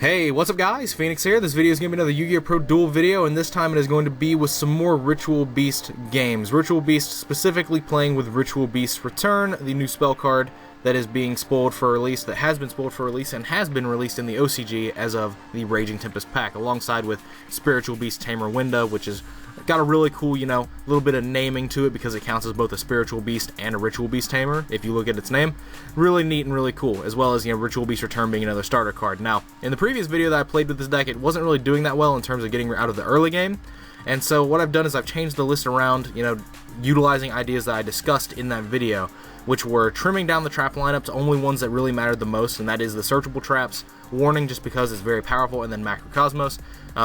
Hey, what's up guys? Phoenix here. This video is going to be another YGOpro Duel video, and this time it is going to be with some more Ritual Beast games. Ritual Beast specifically playing with Ritual Beast Return, the new spell card that is being spoiled for release, that has been spoiled for release, and has been released in the OCG as of the Raging Tempest pack, alongside with Spiritual Beast Tamer Winda, which is got a really cool, little bit of naming to it because it counts as both a Spiritual Beast and a Ritual Beast Tamer, if you look at its name. Really neat and really cool, as well as, Ritual Beast Return being another starter card. Now, in the previous video that I played with this deck, it wasn't really doing that well in terms of getting out of the early game, and so what I've done is I've changed the list around, utilizing ideas that I discussed in that video, which were trimming down the trap lineup to only ones that really mattered the most, and that is the searchable traps, Warning just because it's very powerful, and then Macrocosmos.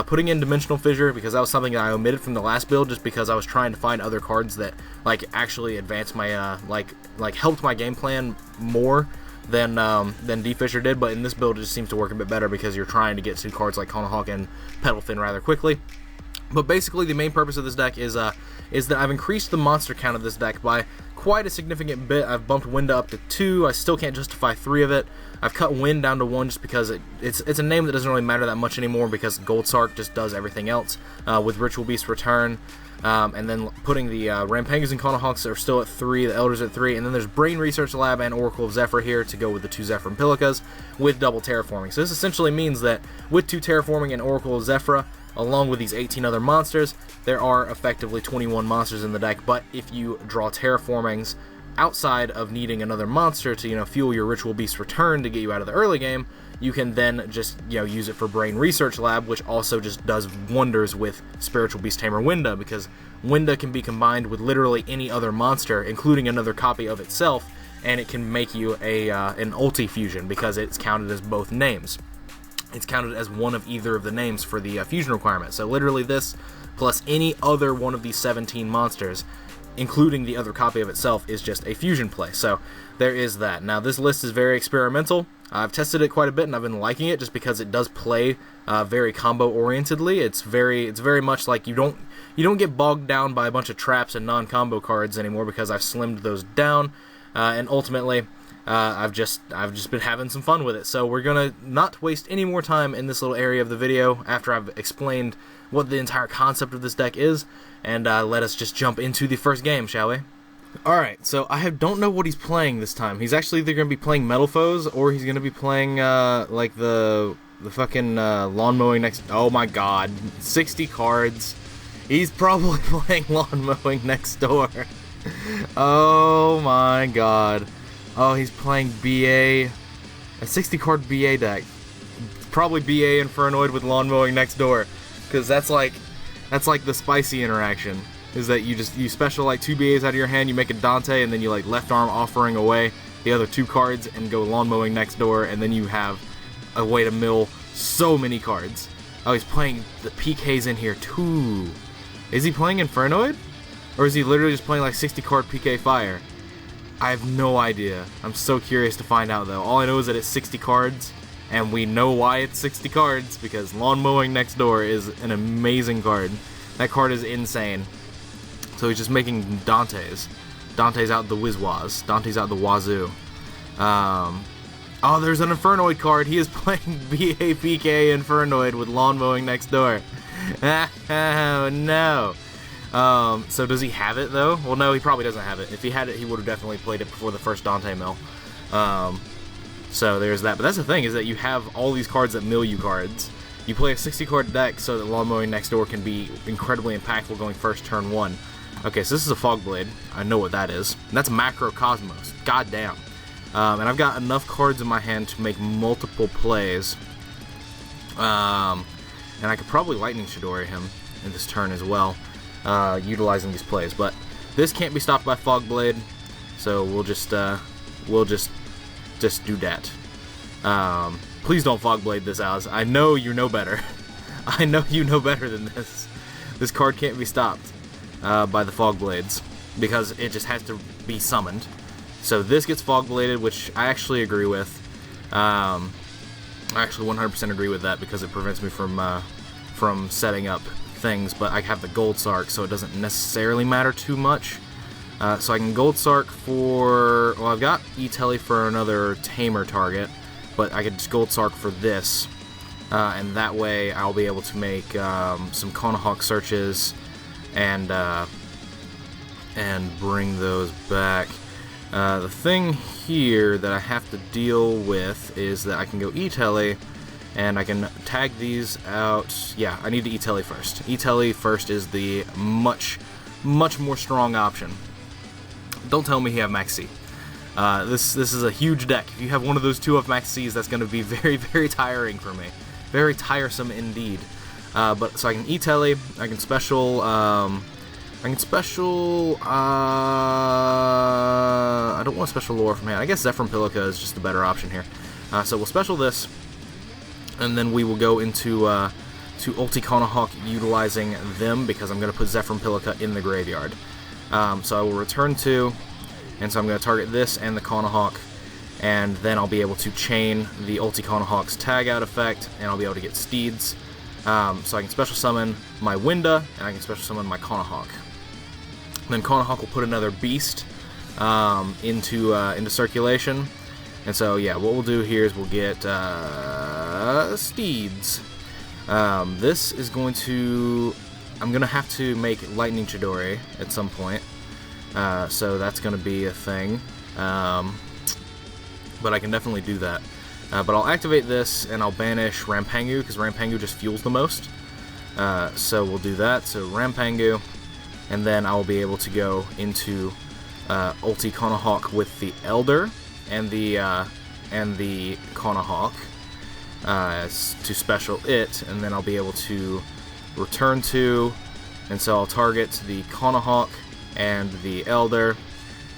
Putting in Dimensional Fissure because that was something that I omitted from the last build just because I was trying to find other cards that actually advanced my helped my game plan more than D-Fissure did, but in this build it just seems to work a bit better because you're trying to get to cards like Conahawk and Petalfin rather quickly. But basically the main purpose of this deck is that I've increased the monster count of this deck by quite a significant bit. I've bumped Winda up to 2, I still can't justify 3 of it. I've cut Wind down to 1 just because it's a name that doesn't really matter that much anymore because Goldsark just does everything else with Ritual Beast Return. And then putting the Rampangas and Conahawks are still at 3, the Elders at 3, and then there's Brain Research Lab and Oracle of Zephyr here to go with the 2 Zephyr and Pilicas with double Terraforming. So this essentially means that with 2 Terraforming and Oracle of Zephyr, along with these 18 other monsters, there are effectively 21 monsters in the deck, but if you draw Terraformings outside of needing another monster to, fuel your Ritual Beast Return to get you out of the early game, you can then just, use it for Brain Research Lab, which also just does wonders with Spiritual Beast Tamer Winda, because Winda can be combined with literally any other monster, including another copy of itself, and it can make you an ulti fusion, because it's counted as both names. It's counted as one of either of the names for the fusion requirement. So literally this, plus any other one of these 17 monsters, including the other copy of itself, is just a fusion play. So there is that. Now this list is very experimental. I've tested it quite a bit and I've been liking it just because it does play very combo orientedly. It's very much like you don't get bogged down by a bunch of traps and non-combo cards anymore because I've slimmed those down, and ultimately I've just been having some fun with it. So we're gonna not waste any more time in this little area of the video after I've explained what the entire concept of this deck is, and let us just jump into the first game, shall we? Alright, so I don't know what he's playing this time. He's actually either going to be playing Metal Foes, or he's going to be playing, like, the fucking, Lawnmowing next... Oh my god, 60 cards. He's probably playing Lawnmowing next door. Oh my god. Oh, he's playing BA... a 60-card BA deck. It's probably BA Infernoid with Lawnmowing next door, because that's like the spicy interaction. Is that you special like 2 BAs out of your hand, you make a Dante, and then you left arm offering away the other 2 cards and go Lawnmowing next door, and then you have a way to mill so many cards. Oh, he's playing the PKs in here too. Is he playing Infernoid? Or is he literally just playing like 60 card PK Fire? I have no idea. I'm so curious to find out though. All I know is that it's 60 cards, and we know why it's 60 cards, because Lawnmowing next door is an amazing card. That card is insane. So he's just making Dantes. Dante's out the Wizwaz. Dante's out the Wazoo. Oh, there's an Infernoid card. He is playing BAPK Infernoid with Lawnmowing next door. Oh, no. So does he have it, though? Well, no, he probably doesn't have it. If he had it, he would have definitely played it before the first Dante mill. So there's that. But that's the thing, is that you have all these cards that mill you cards. You play a 60-card deck so that Lawnmowing next door can be incredibly impactful going first turn 1. Okay, so this is a Fogblade. I know what that is. And that's Macrocosmos. God damn. And I've got enough cards in my hand to make multiple plays. And I could probably Lightning Chidori him in this turn as well, utilizing these plays. But this can't be stopped by Fogblade, so we'll just do that. Please don't Fogblade this, Alice. I know you know better. I know you know better than this. This card can't be stopped by the Fogblades, because it just has to be summoned. So this gets Fogbladed, which I actually agree with. I actually 100% agree with that, because it prevents me from setting up things, but I have the Goldsark, so it doesn't necessarily matter too much. So I can Goldsark for... Well, I've got E-Telly for another Tamer target, but I could just Goldsark for this, and that way I'll be able to make some Conahawk searches and bring those back. The thing here that I have to deal with is that I can go E-Tele, and I can tag these out. Yeah, I need to E-Tele first. E-Tele first is the much more strong option. Don't tell me you have Max C. This is a huge deck. If you have one of those 2-up Max C's, that's going to be very tiring for me. Very tiresome indeed. But so I can E-Tele, I can special, I don't want to special lore from hand. I guess Zephyr and Pilica is just a better option here. So we'll special this, and then we will go into to Ulti Conahawk utilizing them, because I'm going to put Zephyr and Pilica in the graveyard. So I will return to, and so I'm going to target this and the Conahawk, and then I'll be able to chain the Ulti Conahawk's tag out effect, and I'll be able to get Steeds. So I can special summon my Winda, and I can special summon my Conahawk. Then Conahawk will put another beast into circulation, and so yeah, what we'll do here is we'll get Steeds. This is going to, I'm gonna have to make Lightning Chidori at some point, so that's gonna be a thing. But I can definitely do that. But I'll activate this and I'll banish Rampangu, because Rampangu just fuels the most. So we'll do that. So Rampangu, and then I'll be able to go into Ulti Conahawk with the Elder and the Conahawk to special it, and then I'll be able to return to, and so I'll target the Conahawk and the Elder,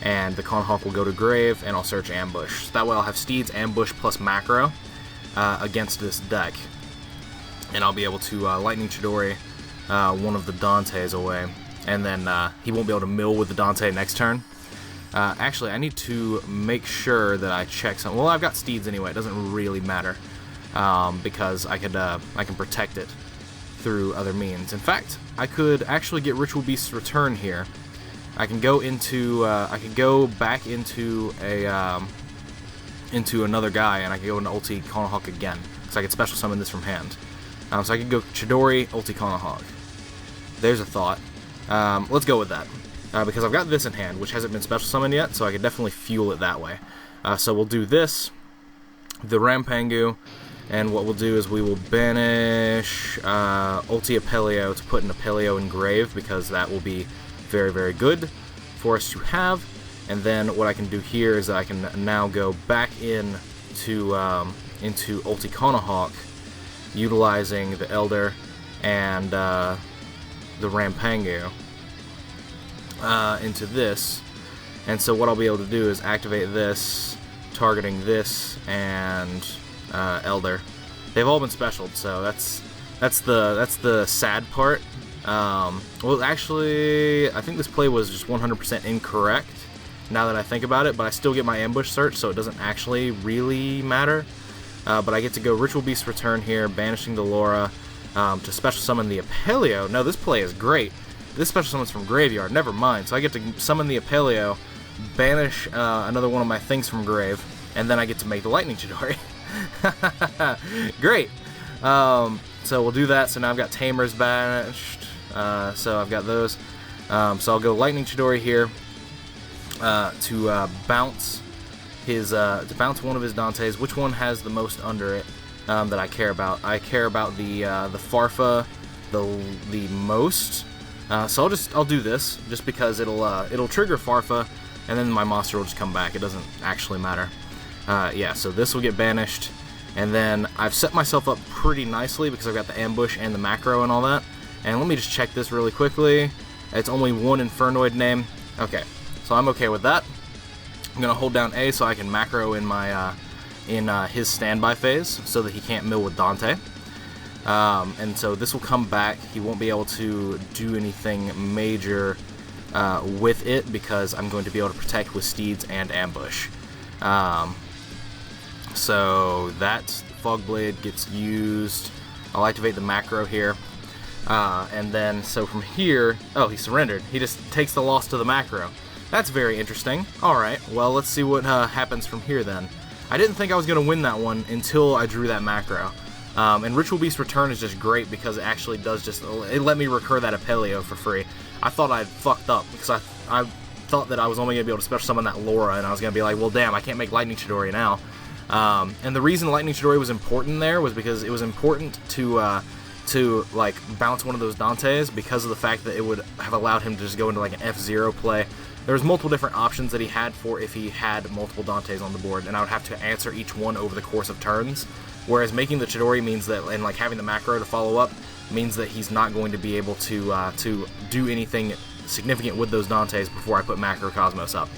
and the Conahawk will go to grave, and I'll search Ambush. So that way I'll have Steeds, Ambush, plus Macro against this deck, and I'll be able to Lightning Chidori one of the Dantes away, and then he won't be able to mill with the Dante next turn. Actually, I need to make sure that I check something. Well, I've got Steeds anyway. It doesn't really matter because I can protect it through other means. In fact, I could actually get Ritual Beast's Return here. I can go into I could go back into a into another guy, and I can go into Ulti Conahawk again, so I could special summon this from hand. So I could go Chidori, Ulti Conahawk. There's a thought. Let's go with that. Because I've got this in hand, which hasn't been special summoned yet, so I could definitely fuel it that way. So we'll do this, the Rampangu, and what we'll do is we will banish Ulti Apelio to put an Apelio in grave, because that will be very good for us to have. And then what I can do here is that I can now go back in to into Ulti Conahawk, utilizing the Elder and the Rampangu into this. And so what I'll be able to do is activate this, targeting this and Elder. They've all been specialed, so that's the sad part. Well, actually, I think this play was just 100% incorrect, now that I think about it, but I still get my ambush search, so it doesn't actually really matter. But I get to go Ritual Beast Return here, banishing the Laura, to special summon the Apelio. No, this play is great. This special summons from graveyard, never mind. So I get to summon the Apelio, banish another one of my things from grave, and then I get to make the Lightning Chidori. Great! So we'll do that. So now I've got Tamers banished. So I've got those. So I'll go Lightning Chidori here to bounce his bounce one of his Dantes. Which one has the most under it that I care about? I care about the Farfa the most. So I'll do this just because it'll trigger Farfa, and then my monster will just come back. It doesn't actually matter. Yeah, so this will get banished, and then I've set myself up pretty nicely because I've got the ambush and the macro and all that. And let me just check this really quickly. It's only one Infernoid name. Okay, so I'm okay with that. I'm gonna hold down A so I can macro in my his standby phase so that he can't mill with Dante. And so this will come back. He won't be able to do anything major with it because I'm going to be able to protect with Steeds and Ambush. So that Fogblade gets used. I'll activate the macro here. And then, so from here, oh, he surrendered. He just takes the loss to the macro. That's very interesting. Alright, well, let's see what happens from here then. I didn't think I was going to win that one until I drew that macro. And Ritual Beast Return is just great because it actually does it let me recur that Apelio for free. I thought I'd fucked up because I thought that I was only going to be able to special summon that Laura, and I was going to be like, well damn, I can't make Lightning Chidori now. And the reason Lightning Chidori was important there was because it was important to like bounce one of those Dantes because of the fact that it would have allowed him to just go into like an F0 play. There was multiple different options that he had for if he had multiple Dantes on the board, and I would have to answer each one over the course of turns. Whereas making the Chidori means that, and like having the macro to follow up, means that he's not going to be able to do anything significant with those Dantes before I put Macro Cosmos up.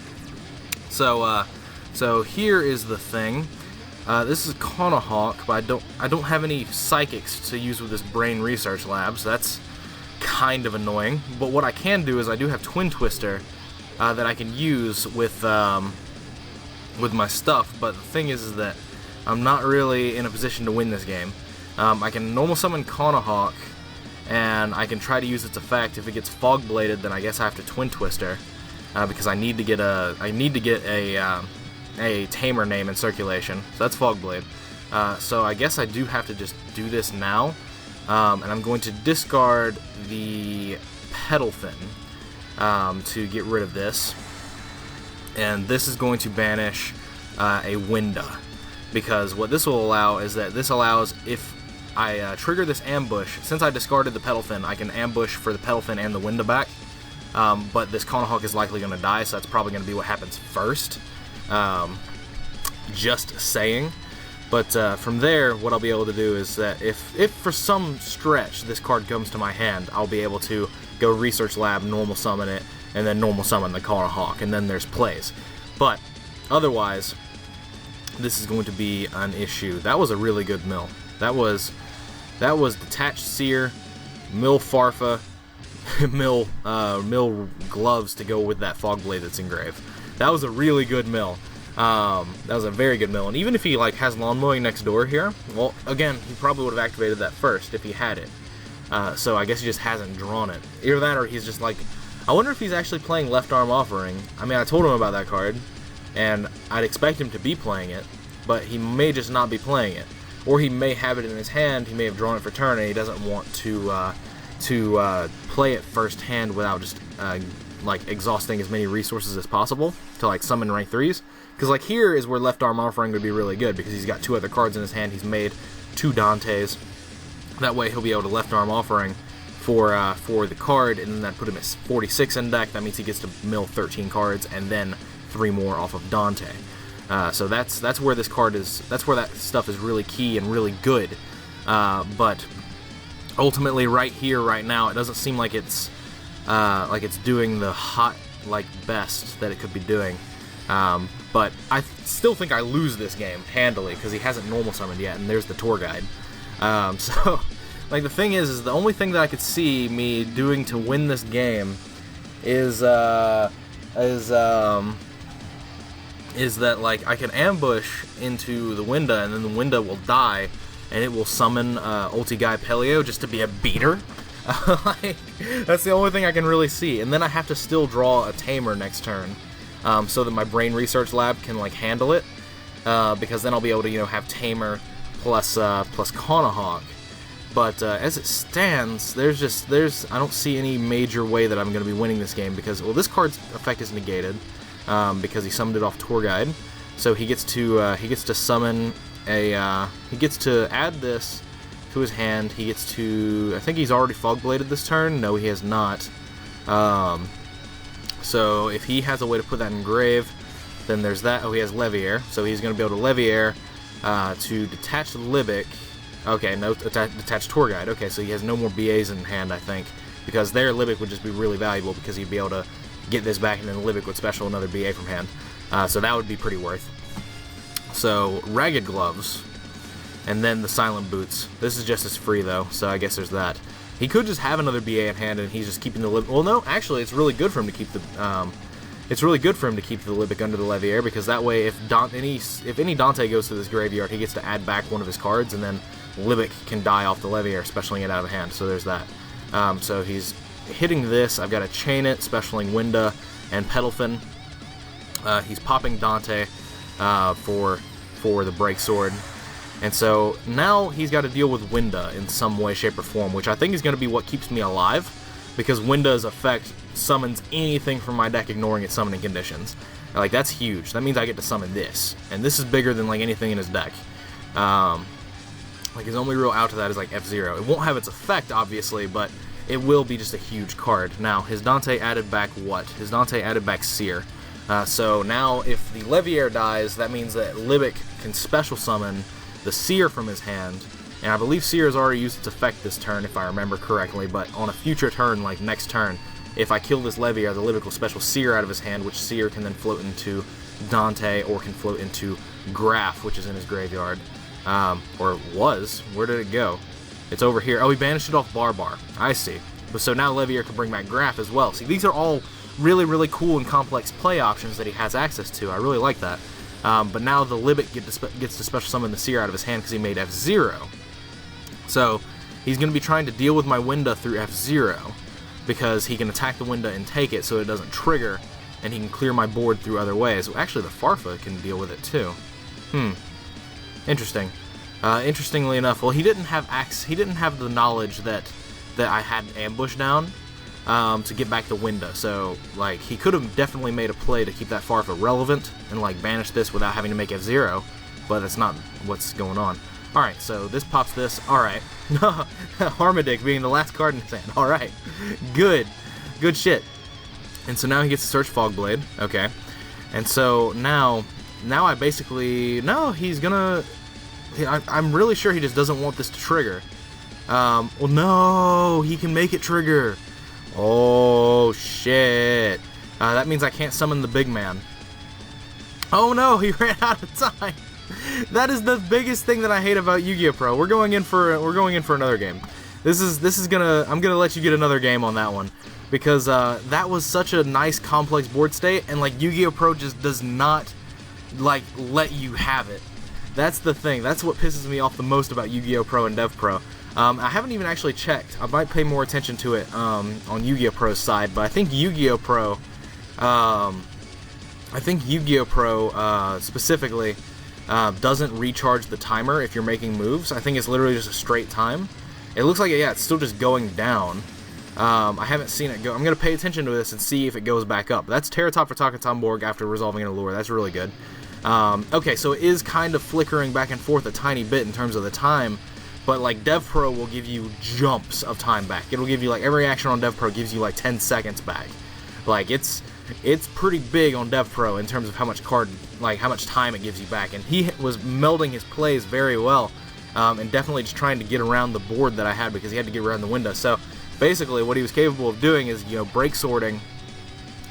So here is the thing. This is Conahawk, but I don't have any Psychics to use with this Brain Research Lab, so that's kind of annoying. But what I can do is I do have Twin Twister that I can use with my stuff. But the thing is that I'm not really in a position to win this game. I can normal summon Conahawk, and I can try to use its effect. If it gets Fog Bladed, then I guess I have to Twin Twister because I need to get a tamer name in circulation. So that's Fogblade. So I guess I do have to just do this now. And I'm going to discard the Petalfin to get rid of this. And this is going to banish a Winda. Because what this will allow is that this allows, if I trigger this ambush, since I discarded the Petalfin, I can ambush for the Petalfin and the Winda back. But this Conahawk is likely going to die, so that's probably going to be what happens first. Just saying. But from there, what I'll be able to do is that if for some stretch this card comes to my hand, I'll be able to go Research Lab, normal summon it, and then normal summon the Conahawk, and then there's plays. But otherwise, this is going to be an issue. That was a really good mill. That was Detached Seer, Mill Farfa, Mill Gloves to go with that Fog Blade that's engraved. That was a really good mill. That was a very good mill. And even if he like has Lawnmowing next door here, well, again, he probably would have activated that first if he had it. So I guess he just hasn't drawn it. Either that or he's just like, I wonder if he's actually playing Left Arm Offering. I mean, I told him about that card, and I'd expect him to be playing it, but he may just not be playing it. Or he may have it in his hand, he may have drawn it for turn, and he doesn't want to play it first hand without just like exhausting as many resources as possible to like summon rank 3s. Because like here is where Left Arm Offering would be really good, because he's got 2 other cards in his hand. He's made 2 Dantes. That way he'll be able to Left Arm Offering for the card, and then that put him at 46 in deck. That means he gets to mill 13 cards and then 3 more off of Dante. So that's where this card is. That's where that stuff is really key and really good. But ultimately, right here, right now, it doesn't seem like it's doing the hot best that it could be doing. But I still think I lose this game handily because he hasn't normal summoned yet, and there's the tour guide. So like the thing is the only thing that I could see me doing to win this game is that like I can ambush into the Winda, and then the Winda will die, and it will summon Ulti Guy Pelio just to be a beater. Like, that's the only thing I can really see, and then I have to still draw a Tamer next turn, so that my Brain Research Lab can like handle it, because then I'll be able to have Tamer plus Conahawk. But as it stands, I don't see any major way that I'm going to be winning this game, because this card's effect is negated because he summoned it off Tour Guide, so he gets to summon he gets to add this to his hand. He gets to, I think he's already Fog Bladed this turn. No, he has not. So if he has a way to put that in grave, then there's that. Oh, he has Leviair, so he's going to be able to Leviair to detach Libic. Okay, no, detach Tour Guide. Okay, so he has no more BAs in hand, I think, because their Libic would just be really valuable, because he'd be able to get this back, and then Libic would special another BA from hand. So that would be pretty worth. So Ragged Gloves, and then the Silent Boots. This is just as free though, so I guess there's that. He could just have another BA in hand, and he's just keeping the Libic. Well, no, actually, it's really good for him to keep the. It's really good for him to keep the Libic under the Leviair, because that way, if any Dante goes to this graveyard, he gets to add back one of his cards, and then Libic can die off the Leviair, specialing it out of hand. So there's that. So he's hitting this. I've got to chain it, specialing Winda and Petalfin. He's popping Dante for the Break Sword. And so now he's got to deal with Winda in some way, shape, or form, which I think is going to be what keeps me alive, because Winda's effect summons anything from my deck ignoring its summoning conditions. Like, that's huge. That means I get to summon this, and this is bigger than like anything in his deck. Like, his only real out to that is like F-Zero. It won't have its effect, obviously, but it will be just a huge card. Now, his Dante added back what? His Dante added back Seer. So now, if the Leviair dies, that means that Libic can special summon the Seer from his hand, and I believe Seer has already used its effect this turn, if I remember correctly, but on a future turn, like next turn, if I kill this Leviair, the Libic will special Seer out of his hand, which Seer can then float into Dante, or can float into Graf, which is in his graveyard. Or was. Where did it go? It's over here. Oh, he banished it off Barbar. I see. But so now Leviair can bring back Graf as well. See, these are all really, really cool and complex play options that he has access to. I really like that. But now the Libic gets to special summon the Seer out of his hand because he made F-Zero. So he's going to be trying to deal with my Winda through F-Zero, because he can attack the Winda and take it so it doesn't trigger, and he can clear my board through other ways. Actually, the Farfa can deal with it too. Interesting. Interestingly enough, well, he didn't have the knowledge that I had ambush down to get back the Winda. So, like, he could have definitely made a play to keep that Farfa relevant and, like, banish this without having to make F-Zero, but that's not what's going on. Alright, so this pops this. Alright. Harmadic being the last card in his hand. Alright. Good. Good shit. And so now he gets to search Fogblade. Okay. And so now I basically... No, he's gonna... I'm really sure he just doesn't want this to trigger. Well, no! He can make it trigger! Oh, shit. That means I can't summon the big man. Oh no, he ran out of time! That is the biggest thing that I hate about YGOpro. We're going in for another game. I'm gonna let you get another game on that one, because that was such a nice complex board state, and like YGOpro just does not like let you have it. That's the thing. That's what pisses me off the most about YGOpro and DevPro. I haven't even actually checked. I might pay more attention to it on YGOpro's side, but I think YGOpro, specifically doesn't recharge the timer if you're making moves. I think it's literally just a straight time. It looks like it's still just going down. I haven't seen it go. I'm going to pay attention to this and see if it goes back up. That's Terratop for Takatomborg after resolving an Allure. That's really good. Okay, so it is kind of flickering back and forth a tiny bit in terms of the time, but like DevPro will give you jumps of time back. It'll give you, like, every action on DevPro gives you like 10 seconds back. Like, it's pretty big on DevPro in terms of how much time it gives you back, and he was melding his plays very well, and definitely just trying to get around the board that I had, because he had to get around the window. So basically what he was capable of doing is, break sorting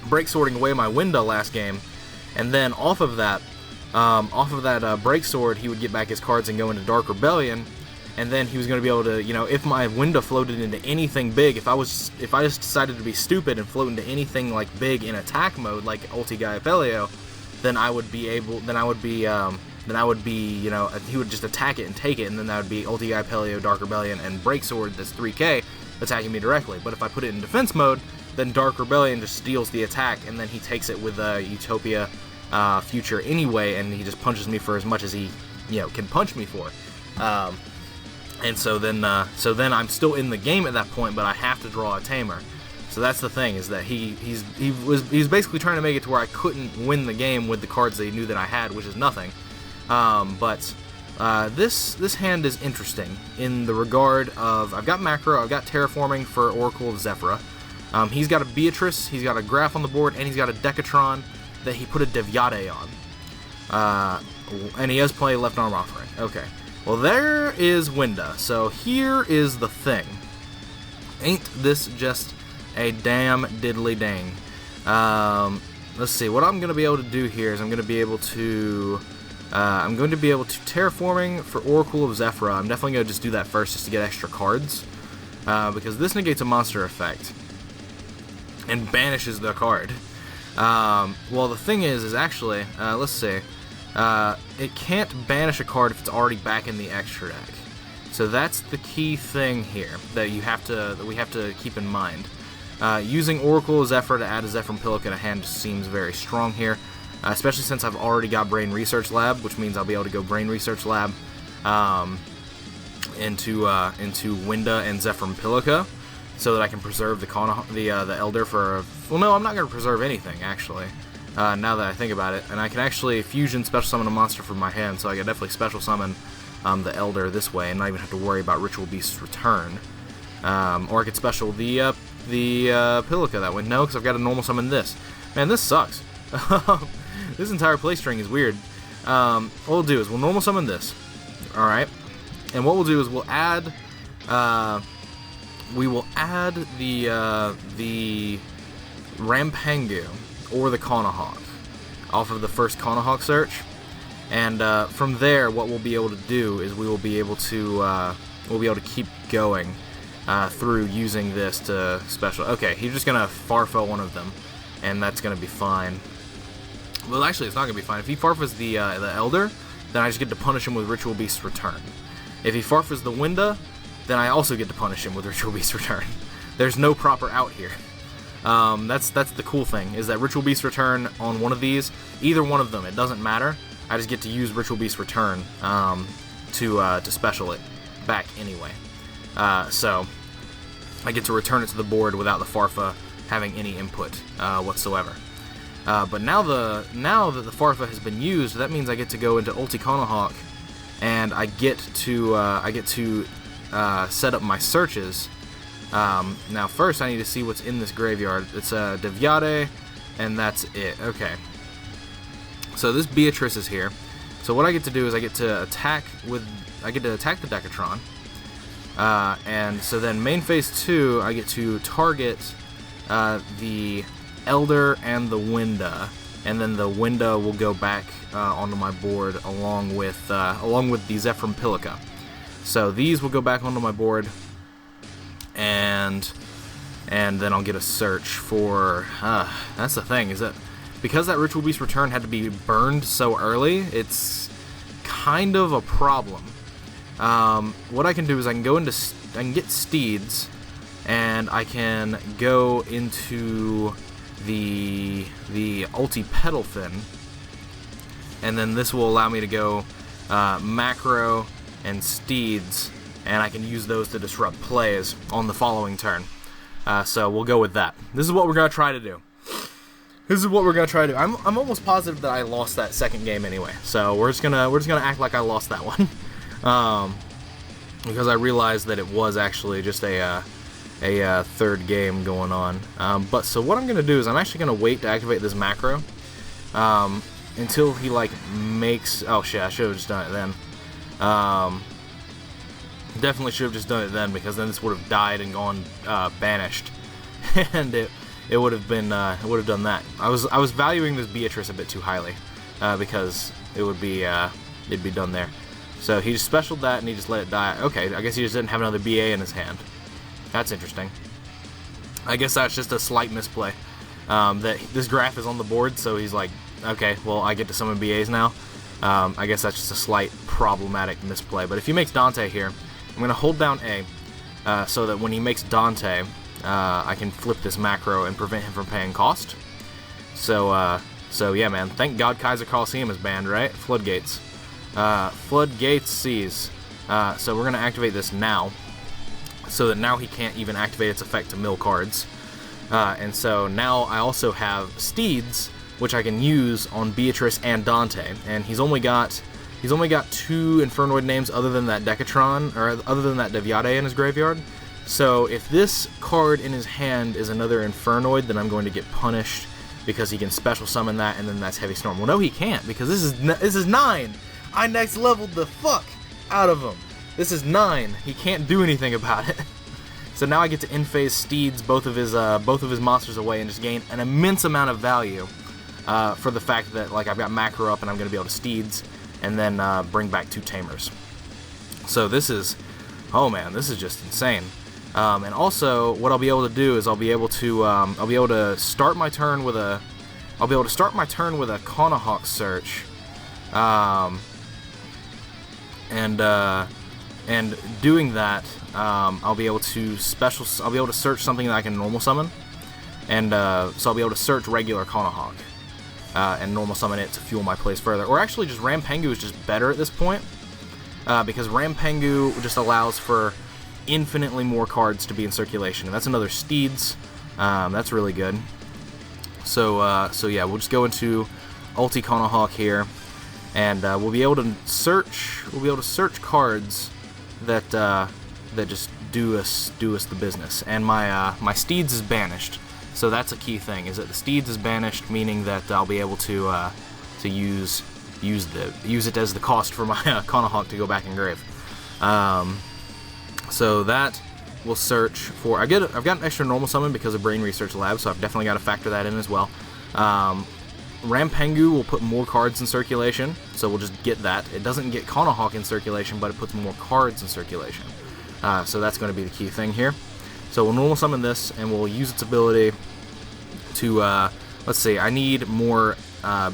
away my window last game, and then off of that break sword, he would get back his cards and go into Dark Rebellion, and then he was going to be able to, if my window floated into anything big, if I just decided to be stupid and float into anything like big in attack mode, like Ulti Gaia then he would just attack it and take it, and then that would be Ulti Gaia Dark Rebellion, and Break Sword, that's 3k, attacking me directly. But if I put it in defense mode, then Dark Rebellion just steals the attack, and then he takes it with Utopia Future anyway, and he just punches me for as much as he can punch me for. And so then I'm still in the game at that point, but I have to draw a Tamer. So that's the thing, is that he's basically trying to make it to where I couldn't win the game with the cards that he knew that I had, which is nothing. But this hand is interesting in the regard of, I've got Macro, I've got Terraforming for Oracle of Zephyra. He's got a Beatrice, he's got a Graph on the board, and he's got a Decatron that he put a Devyate on. And he has play Left Arm Offering. Okay. Well, there is Winda. So here is the thing. Ain't this just a damn diddly dang? Let's see. What I'm going to be able to do here is I'm going to be able to Terraforming for Oracle of Zephyra. I'm definitely going to just do that first just to get extra cards. Because this negates a monster effect and banishes the card. Well, the thing is actually, let's see. It can't banish a card if it's already back in the extra deck. So that's the key thing here that we have to keep in mind. Using Oracle of Zephyr to add a Zephyr Pillock in a hand just seems very strong here, especially since I've already got Brain Research Lab, which means I'll be able to go Brain Research Lab. into Winda and Zephyr so that I can preserve the Elder for. Well, no, I'm not going to preserve anything actually. Now that I think about it, and I can actually fusion special summon a monster from my hand, so I can definitely special summon the Elder this way, and not even have to worry about Ritual Beast's return. Or I could special the Pilica that way. No, because I've got to normal summon this. Man, this sucks. This entire play string is weird. What we'll do is we'll normal summon this. All right, and what we'll do is we'll add the Rampangu or the Conahawk off of the first Conahawk search, and from there, what we'll be able to do is we will be able to keep going through using this to special. Okay, he's just gonna Farfa one of them, and that's gonna be fine. Well, actually, it's not gonna be fine. If he Farfas the Elder, then I just get to punish him with Ritual Beast's Return. If he Farfas the Winda, then I also get to punish him with Ritual Beast's Return. There's no proper out here. That's the cool thing, is that Ritual Beast's Return on one of these, either one of them, it doesn't matter. I just get to use Ritual Beast's Return to special it back anyway. So I get to return it to the board without the Farfa having any input whatsoever. But now that the Farfa has been used, that means I get to go into Ulti Conahawk, and I get to set up my searches. Now first I need to see what's in this graveyard. It's a Devyade, and that's it. Okay. So this Beatrice is here. So what I get to do is I get to attack the Decatron. And so then main phase 2, I get to target the Elder and the Winda, and then the Winda will go back onto my board along with the Zephyr Pilica. So these will go back onto my board, and then I'll get a search for. That's the thing, is that because that Ritual Beast Return had to be burned so early, it's kind of a problem. What I can do is I can get Steeds, and I can go into the Ulti Petalfin, and then this will allow me to go Macro and Steeds, and I can use those to disrupt plays on the following turn. So we'll go with that. This is what we're gonna try to do. I'm almost positive that I lost that second game anyway, so we're just gonna act like I lost that one. Because I realized that it was actually just a third game going on. But so what I'm gonna do is I'm actually gonna wait to activate this macro until he makes. Oh shit! I should have just done it then. Definitely should have just done it then, because then this would have died and gone banished, and it would have been done that. I was valuing this Beatrice a bit too highly because it'd be done there. So he just specialed that and he just let it die. Okay, I guess he just didn't have another BA in his hand. That's interesting. I guess that's just a slight misplay. That this graph is on the board, so he's like, okay, well, I get to summon BAs now. I guess that's just a slight problematic misplay. But if he makes Dante here, I'm going to hold down A so that when he makes Dante, I can flip this macro and prevent him from paying cost. So yeah, man. Thank God Kaiser Coliseum is banned, right? Floodgates. Floodgates Seas. So we're going to activate this now, so that now he can't even activate its effect to mill cards. And so now I also have Steeds, which I can use on Beatrice and Dante, and he's only got 2 Infernoid names other than that Decatron, or other than that Devyade in his graveyard. So if this card in his hand is another Infernoid, then I'm going to get punished because he can special summon that, and then that's Heavy Storm. Well, no, he can't, because this is 9. I next leveled the fuck out of him. This is 9. He can't do anything about it. So now I get to in-phase Steeds both of his monsters away and just gain an immense amount of value for the fact that I've got macro up and I'm going to be able to Steeds and then bring back 2 Tamers. So this is, oh man, this is just insane. And also, what I'll be able to do is I'll be able to start my turn with a Conahawk search, and doing that, I'll be able to search something that I can normal summon, and so I'll be able to search regular Conahawk and normal summon it to fuel my plays further. Or actually, just Rampangu is just better at this point. because Rampengu just allows for infinitely more cards to be in circulation, and that's another Steeds. That's really good. So yeah, we'll just go into Ulti Conahawk here, and we'll be able to search. We'll be able to search cards that that just do us the business. And my Steeds is banished, so that's a key thing. Is that the Steeds is banished, meaning that I'll be able to use it as the cost for my Conahawk to go back in grave. So that will search for. I've got an extra normal summon because of Brain Research Lab, so I've definitely got to factor that in as well. Rampengu will put more cards in circulation, so we'll just get that. It doesn't get Conahawk in circulation, but it puts more cards in circulation. So that's going to be the key thing here. So we'll normal summon this, and we'll use its ability to, let's see, I need more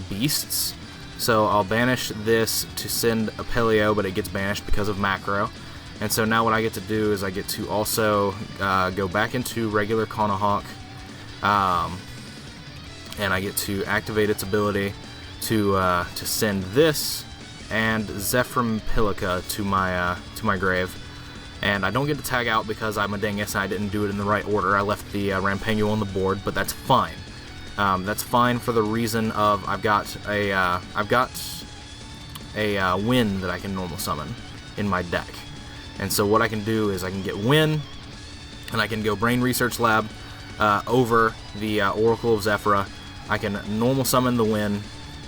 beasts. So I'll banish this to send a Pelio, but it gets banished because of macro. And so now what I get to do is I get to also go back into regular Conahawk, and I get to activate its ability to send this and Zephyr Pilica to my grave. And I don't get to tag out because I'm a dingus and I didn't do it in the right order. I left the Rampengu on the board, but that's fine. That's fine for the reason of I've got a Win that I can normal summon in my deck. And so what I can do is I can get Win, and I can go Brain Research Lab over the Oracle of Zephyra. I can normal summon the Win,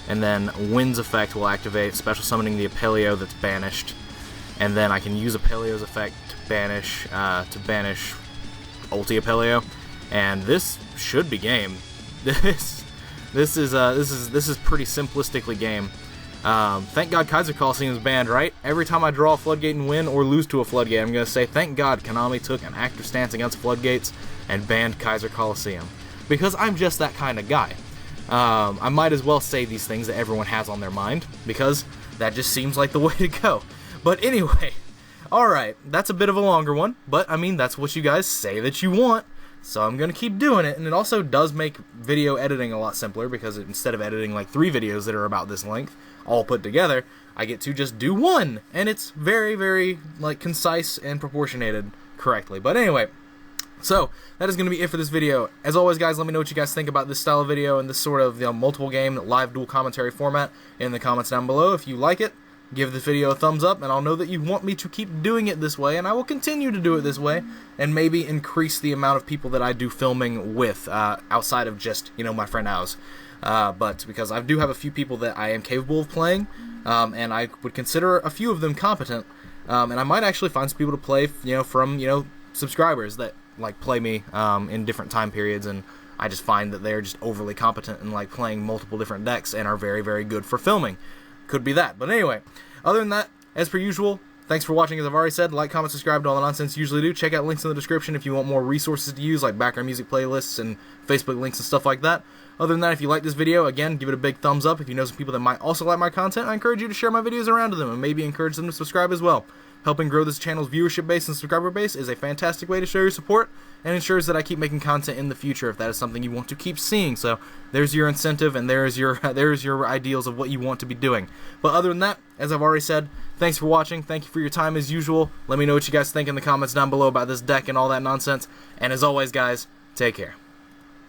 and then Win's effect will activate, special summoning the Apelio that's banished, and then I can use Apelio's effect to banish Ulti Apelio, and this should be game. This is pretty simplistically game. Thank God Kaiser Coliseum is banned, right? Every time I draw a Floodgate and win or lose to a Floodgate, I'm going to say, thank God Konami took an active stance against Floodgates and banned Kaiser Coliseum. Because I'm just that kind of guy. I might as well say these things that everyone has on their mind, because that just seems like the way to go. But anyway, alright, that's a bit of a longer one, but I mean, that's what you guys say that you want. So I'm going to keep doing it, and it also does make video editing a lot simpler, because instead of editing like 3 videos that are about this length, all put together, I get to just do one, and it's very, very like concise and proportionated correctly. But anyway, so that is going to be it for this video. As always, guys, let me know what you guys think about this style of video and this sort of multiple game live duel commentary format in the comments down below. If you like it, give this video a thumbs up, and I'll know that you want me to keep doing it this way, and I will continue to do it this way, and maybe increase the amount of people that I do filming with, outside of just, my friend Ows. But because I do have a few people that I am capable of playing, and I would consider a few of them competent, and I might actually find some people to play, from, subscribers that, play me, in different time periods, and I just find that they're just overly competent in, playing multiple different decks and are very, very good for filming. Could be that. But anyway, other than that, as per usual, thanks for watching. As I've already said, like, comment, subscribe to all the nonsense you usually do. Check out links in the description if you want more resources to use, like background music playlists and Facebook links and stuff like that. Other than that, if you like this video, again, give it a big thumbs up. If you know some people that might also like my content, I encourage you to share my videos around to them, and maybe encourage them to subscribe as well. Helping grow this channel's viewership base and subscriber base is a fantastic way to show your support, and ensures that I keep making content in the future if that is something you want to keep seeing. So there's your incentive, and there's your ideals of what you want to be doing. But other than that, as I've already said, thanks for watching. Thank you for your time as usual. Let me know what you guys think in the comments down below about this deck and all that nonsense. And as always, guys, take care.